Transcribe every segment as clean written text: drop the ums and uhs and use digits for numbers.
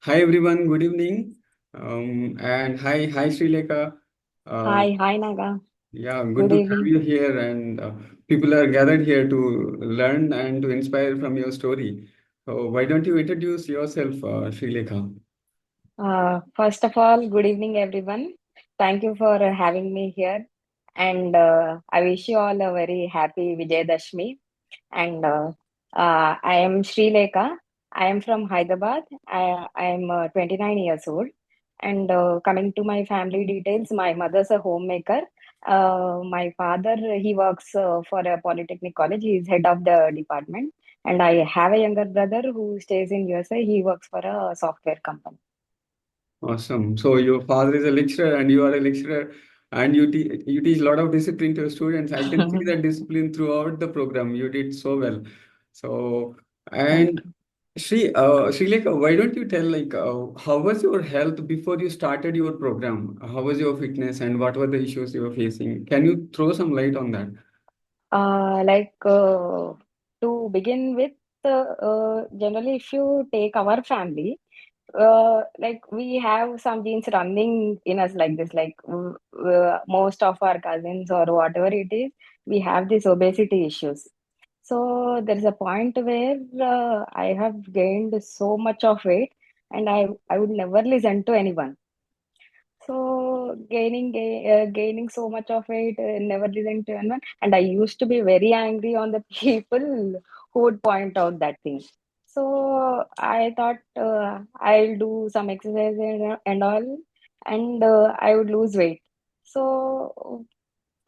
Hi everyone, good evening. And hi Srilekha. Uh, Hi, Naga. yeah, good Good to have evening. you here. And people are gathered here to learn and to inspire from your story. So why don't you introduce yourself, Srilekha? First of all, good evening, everyone. Thank you for having me here. And I wish you all a very happy Vijayadashmi. And I am Srilekha. I am from Hyderabad. I am 29 years old. And coming to my family details, my mother's a homemaker. My father, he works for a polytechnic college. He is head of the department. And I have a younger brother who stays in USA. He works for a software company. Awesome. So your father is a lecturer and you are a lecturer and you teach a lot of discipline to your students. I can see that discipline throughout the program. You did so well. So, Thank and you. Srilekha, why don't you tell how was your health before you started your program? How was your fitness and what were the issues you were facing? Can you throw some light on that? Like to begin with, generally, if you take our family, like we have some genes running in us like this, like most of our cousins or whatever it is, we have these obesity issues. So there is a point where I have gained so much of weight, and I would never listen to anyone. So gaining so much of weight, never listening to anyone, and I used to be very angry on the people who would point out that thing. So I thought I'll do some exercise and all, and I would lose weight. So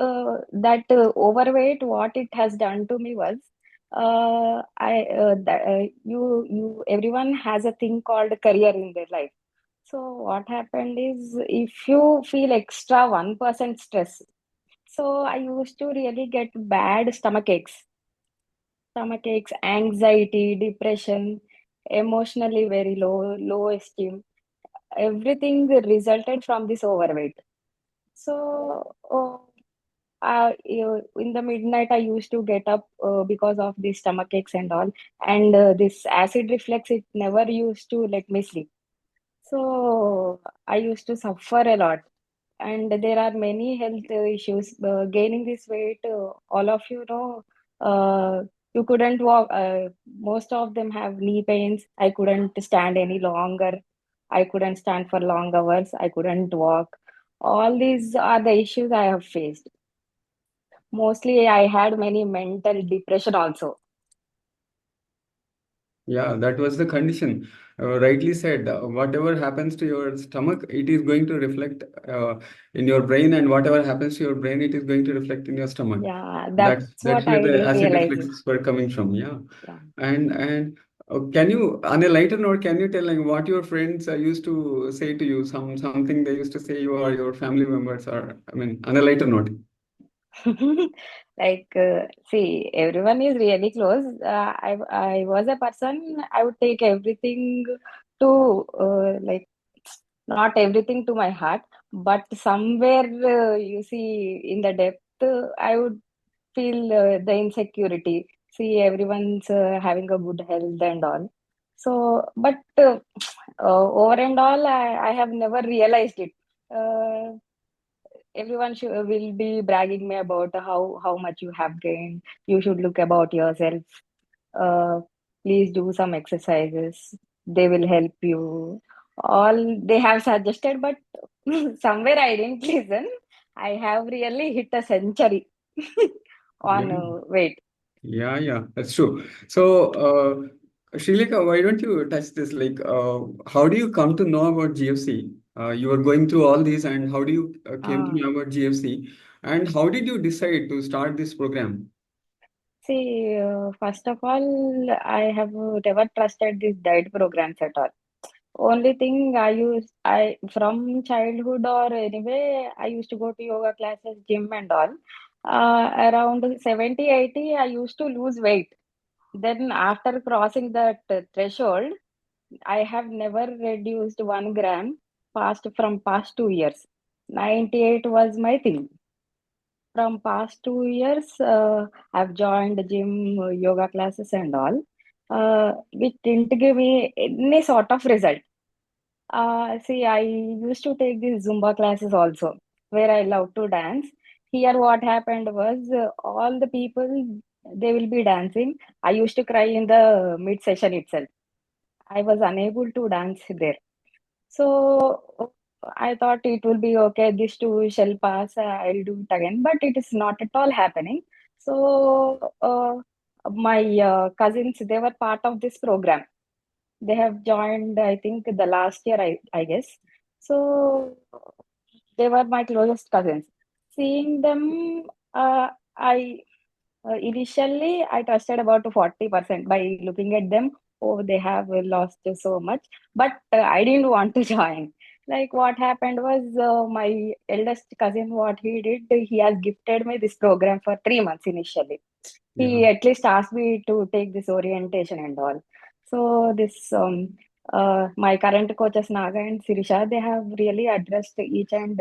that overweight, what it has done to me was, you everyone has a thing called career in their life. So what happened is, if you feel extra 1% stress, so I used to really get bad stomach aches, anxiety, depression, emotionally very low esteem. Everything resulted from this overweight. So in the midnight, I used to get up because of the stomach aches and all, and this acid reflux, it never used to let me sleep. So I used to suffer a lot, and there are many health issues. Gaining this weight, all of you know, you couldn't walk. Most of them have knee pains. I couldn't stand any longer. I couldn't stand for long hours. I couldn't walk. All these are the issues I have faced. Mostly, I had many mental depression also. Yeah, that was the condition. Rightly said, whatever happens to your stomach, it is going to reflect in your brain, and whatever happens to your brain, it is going to reflect in your stomach. Yeah, That's that's that's what where the I acid realized. reflexes were coming from. Yeah, Yeah. and can you, on a lighter note, can you tell like what your friends used to say to you? Something they used to say you or your family members, or I mean, on a lighter note. Like, see, everyone is really close. I was a person, I would take everything to, like, not everything to my heart, but somewhere, you see, in the depth, I would feel the insecurity. See, everyone's having a good health and all. So, but over and all, I have never realized it. Uh, Everyone will be bragging me about how much you have gained. You should look about yourself. uh, Please do some exercises, they will help you. All they have suggested, but somewhere I didn't listen. I have really hit a century Yeah. on weight. Yeah, that's true. So, Srilekha, why don't you touch this? Like, how do you come to know about GFC? You were going through all these, and how do you came to uh, know about GFC? And how did you decide to start this program? See, first of all, I have never trusted these diet programs at all. Only thing I from childhood or anyway, I used to go to yoga classes, gym and all. Around 70, 80, I used to lose weight. Then after crossing that threshold, I have never reduced 1 gram past 2 years. 98 was my thing. From past 2 years, I've joined gym, yoga classes and all, which didn't give me any sort of result. See, I used to take these Zumba classes also, where I love to dance. Here, what happened was all the people they will be dancing. I used to cry in the mid session itself. I was unable to dance there. So I thought it will be okay. This too shall pass. I'll do it again, but it is not at all happening. So my cousins they were part of this program. They have joined, I think, the last year, I guess. So they were my closest cousins. Seeing them, I initially I trusted about 40% by looking at them. Oh, they have lost so much, but I didn't want to join. Like what happened was my eldest cousin, what he did, he has gifted me this program for 3 months initially. Yeah. He at least asked me to take this orientation and all. So this my current coaches Naga and Sirisha, they have really addressed each and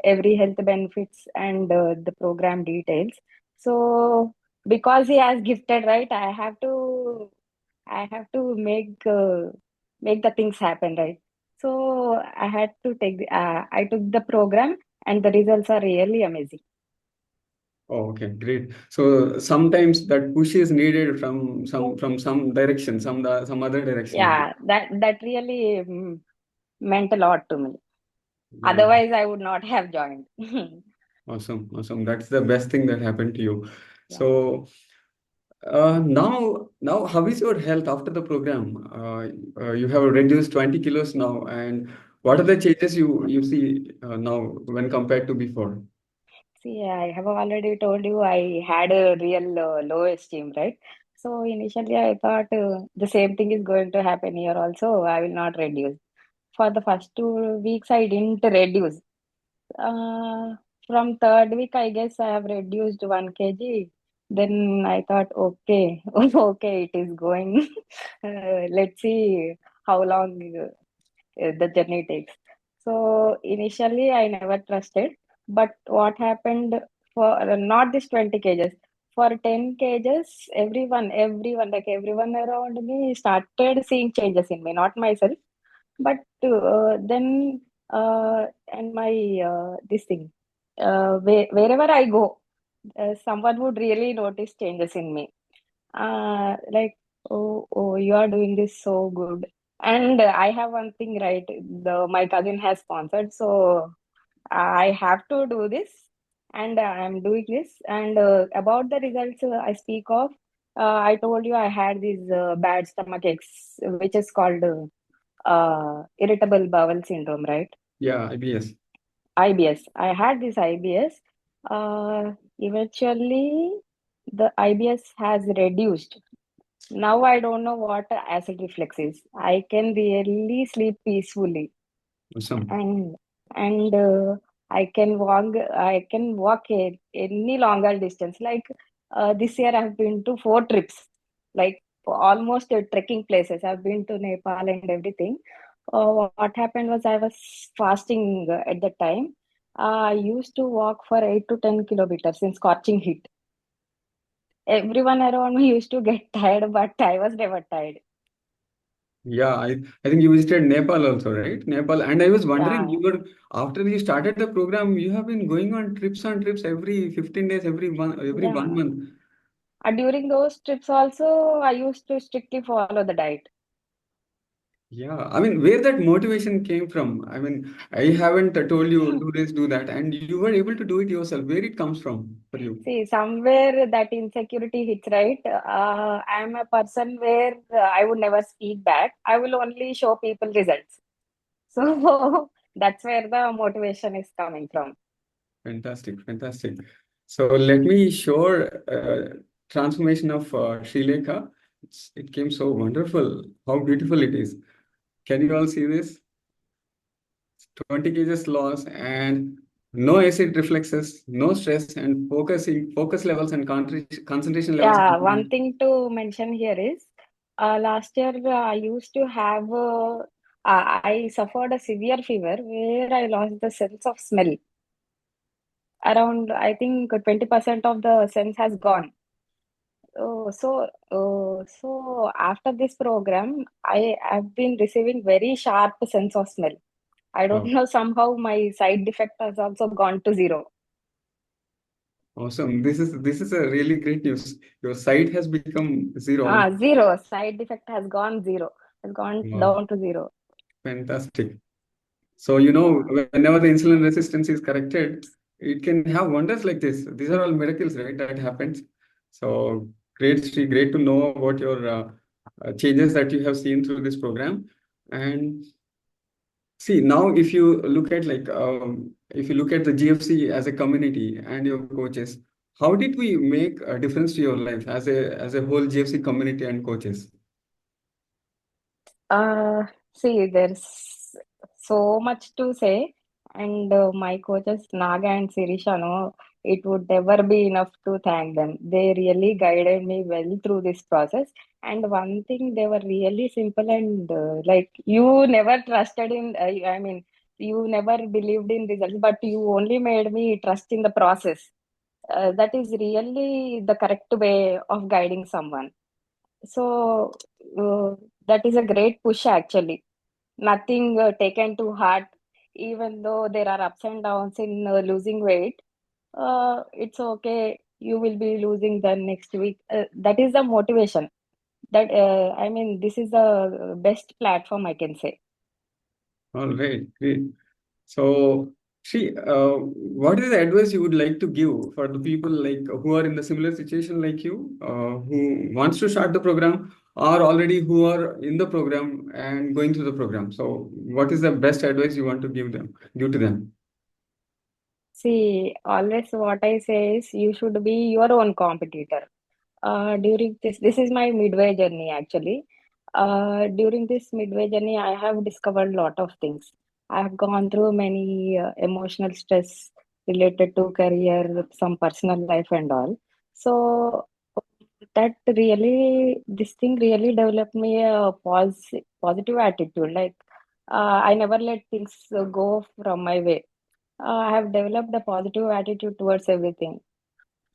every health benefits and the program details. So because he has gifted, right, I have to make the things happen, right. So I took the program and the results are really amazing. Oh, okay, great. So sometimes that push is needed from some direction, some other direction. Yeah, that really meant a lot to me. Yeah. Otherwise, I would not have joined. Awesome, awesome. That's the best thing that happened to you. Yeah. So now, how is your health after the program? You have reduced 20 kilos now, and what are the changes you see now when compared to before? See, I have already told you I had a real low esteem, right? So initially, I thought the same thing is going to happen here also. I will not reduce. For the first 2 weeks, I didn't reduce. Uh, from third week, I guess I have reduced 1 kg. Then I thought, okay, okay, it is going. Let's see how long the journey takes. So initially, I never trusted. But what happened for not this 20 kgs, for 10 kgs, like everyone around me started seeing changes in me, not myself. But then, and my this thing, wherever I go, someone would really notice changes in me. Like, oh, you are doing this so good. And I have one thing, right? My cousin has sponsored, so I have to do this, and I'm doing this. And about the results I speak of, I told you I had this bad stomach aches, which is called irritable bowel syndrome, right? Yeah, IBS. IBS. I had this IBS. Eventually, the IBS has reduced. Now I don't know what acid reflux is. I can really sleep peacefully, Awesome. and and I can walk any longer distance. Like this year, I've been to 4 trips, like almost trekking places. I've been to Nepal and everything. What happened was I was fasting at the time. I used to walk for 8 to 10 kilometers in scorching heat. Everyone around me used to get tired, but I was never tired. Yeah, I think you visited Nepal also, right? Nepal, and I was wondering, Yeah, you were after you started the program, you have been going on trips every 15 days, every one yeah. month. During those trips also, I used to strictly follow the diet. Yeah, I mean, where that motivation came from? I mean, I haven't told you do this, do that, and you were able to do it yourself. Where it comes from for you? See, somewhere that insecurity hits, right? I'm a person where I would never speak back. I will only show people results. So that's where the motivation is coming from. Fantastic, fantastic. So let me show transformation of Srilekha. It came so wonderful. How beautiful it is. Can you all see this? 20 kgs loss and no acid reflexes, no stress, and focus levels and concentration levels. Yeah, one thing to mention here is last year I used to have, I suffered a severe fever where I lost the sense of smell. Around, I think 20% of the sense has gone. So after this program, I have been receiving very sharp sense of smell. I don't Wow, know, somehow my side effect has also gone to zero. awesome. This is a really great news. Your sight has become zero. Zero. Side effect has gone zero. Has gone Wow, down to zero. fantastic. So, Yeah. whenever the insulin resistance is corrected, it can have wonders like this. These are all miracles, right? That happens. So great, Sri, great to know about your changes that you have seen through this program. And see, now if you look at the GFC as a community and your coaches, how did we make a difference to your life as a whole GFC community and coaches? Uh, See, there's so much to say, and my coaches Naga and Sirisha, no, it would never be enough to thank them. They really guided me well through this process. And one thing, they were really simple and like you never trusted in. I mean, you never believed in results, but you only made me trust in the process. That is really the correct way of guiding someone. So uh, that is a great push actually. Nothing taken to heart, even though there are ups and downs in losing weight. It's okay. You will be losing the next week. That is the motivation. That I mean, this is the best platform I can say. All right, great. So, see, what is the advice you would like to give for the people like who are in the similar situation like you, who wants to start the program, or already who are in the program and going through the program? So, what is the best advice you want to give to them? See, always what I say is you should be your own competitor. During this is my midway journey actually. During this midway journey, I have discovered a lot of things. I have gone through many emotional stress related to career, some personal life and all. So that really, this thing really developed me a positive attitude. Like I never let things go from my way. I have developed a positive attitude towards everything.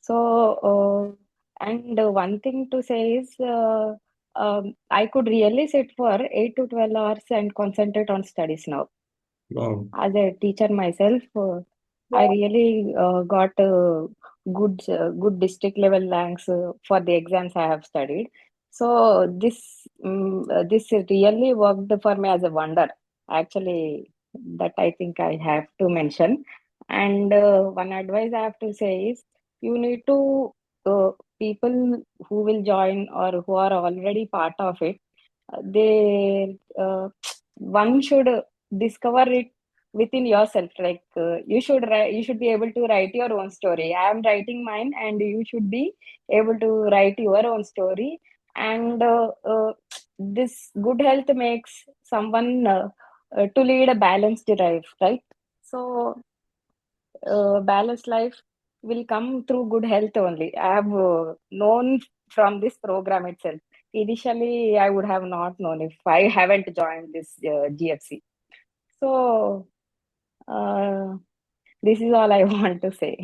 And one thing to say is, I could really sit for 8 to 12 hours and concentrate on studies now. Wow, As a teacher myself, I really got good district level ranks for the exams I have studied. So this really worked for me as a wonder. Actually, that I think I have to mention. And one advice I have to say is you need to people who will join or who are already part of it. They one should discover it within yourself. Like you should be able to write your own story. I am writing mine, and you should be able to write your own story. And this good health makes someone to lead a balanced life, right? So balanced life will come through good health only. I have known from this program itself. Initially, I would have not known if I haven't joined this GFC. So, uh, this is all I want to say.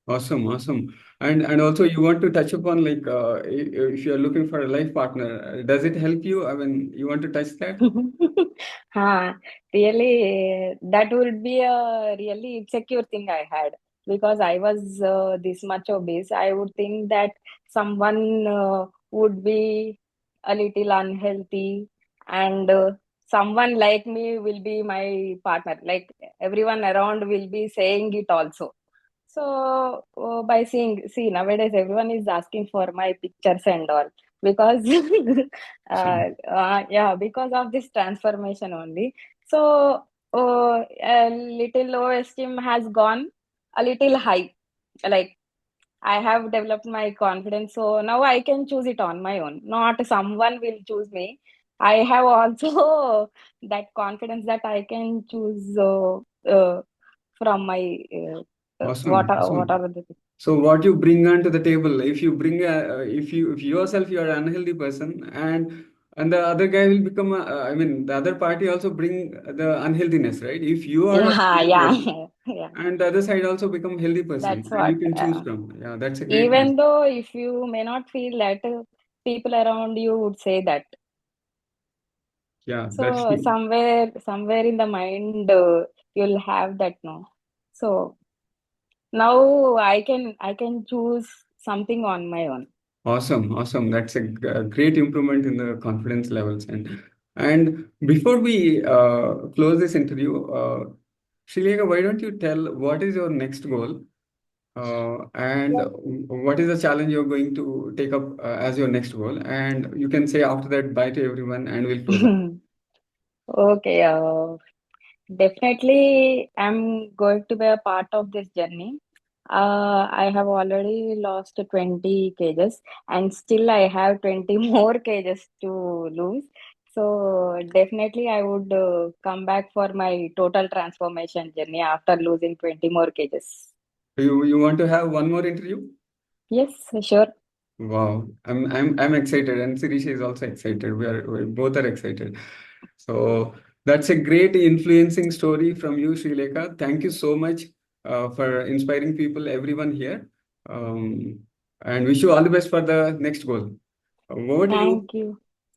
awesome, awesome. And also you want to touch upon like if you are looking for a life partner, does it help you? I mean, you want to touch that? Ha, really, that would be a really insecure thing I had because I was this much obese. I would think that someone would be a little unhealthy, and someone like me will be my partner. Like everyone around will be saying it also. So by seeing, see, nowadays everyone is asking for my pictures and all because Awesome. yeah, because of this transformation only. So a little low esteem has gone a little high. Like I have developed my confidence, so now I can choose it on my own. Not someone will choose me. I have also that confidence that I can choose from my Awesome. what Awesome. are the So what you bring onto the table, if you bring if yourself you are an unhealthy person and and the other guy will become, I mean, the other party also bring the unhealthiness, right? If you are a Yeah, healthy yeah, person, yeah. and the other side also become healthy person, That's and what. you can choose from. Yeah, that's a great Even message. though if you may not feel that, people around you would say that. Yeah, that's So somewhere in the mind, you'll have that no. So now I can choose something on my own. awesome, awesome. That's a great improvement in the confidence levels. And before we close this interview, Srilekha, why don't you tell what is your next goal, and what is the challenge you're going to take up as your next goal? And you can say after that, bye to everyone, and we'll close up. Okay, definitely I'm going to be a part of this journey. I have already lost 20 kgs and still I have 20 more kgs to lose. So definitely I would come back for my total transformation journey after losing 20 more kgs. You want to have one more interview? Yes, sure. Wow, I'm excited, and Sirisha is also excited. We both are excited. So that's a great influencing story from you, Srilekha. Thank you so much for inspiring people, everyone here. Um, and wish you all the best for the next goal. Over to you. Thank you.